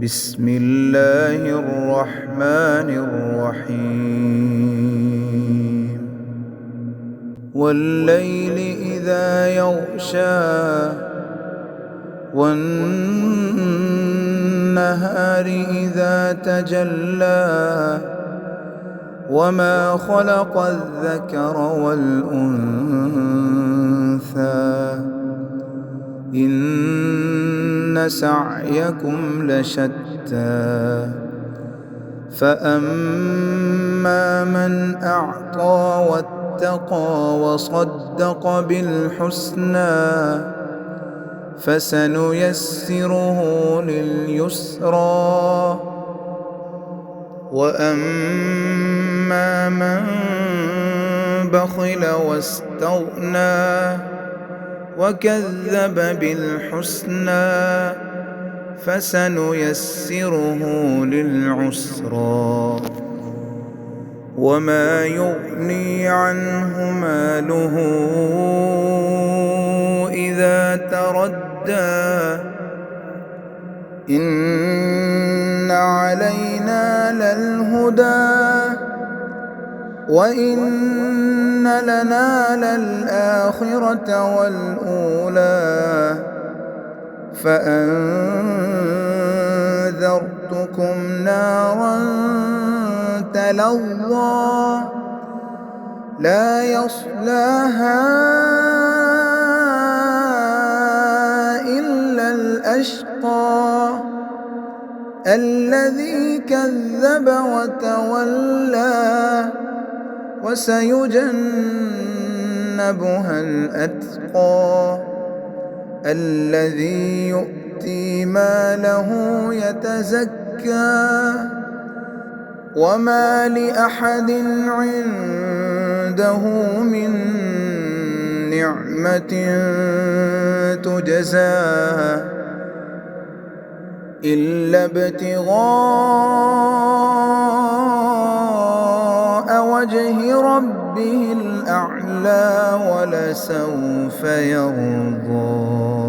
بسم الله الرحمن الرحيم والليل إذا يغشى والنهار إذا تجلى وما خلق الذكر والأنثى إن سعيكم لشتى فأما من أعطى واتقى وصدق بالحسنى فسنيسره لليسرى وأما من بخل واستغنى وكذب بالحسنى فسنيسره للعسرى وما يغني عنه ماله إذا تردى إن علينا للهدى وإن لنا للآخرة والأولى فأنذرتكم نارا تلظى لا يصلاها إلا الأشقى الذي كذب وتولى وسيجنبها الأتقى الذي يؤتي ماله يتزكى وما لأحد عنده من نعمة تجزى إلا ابتغاء وجه ربه الأعلى ولسوف يرضى.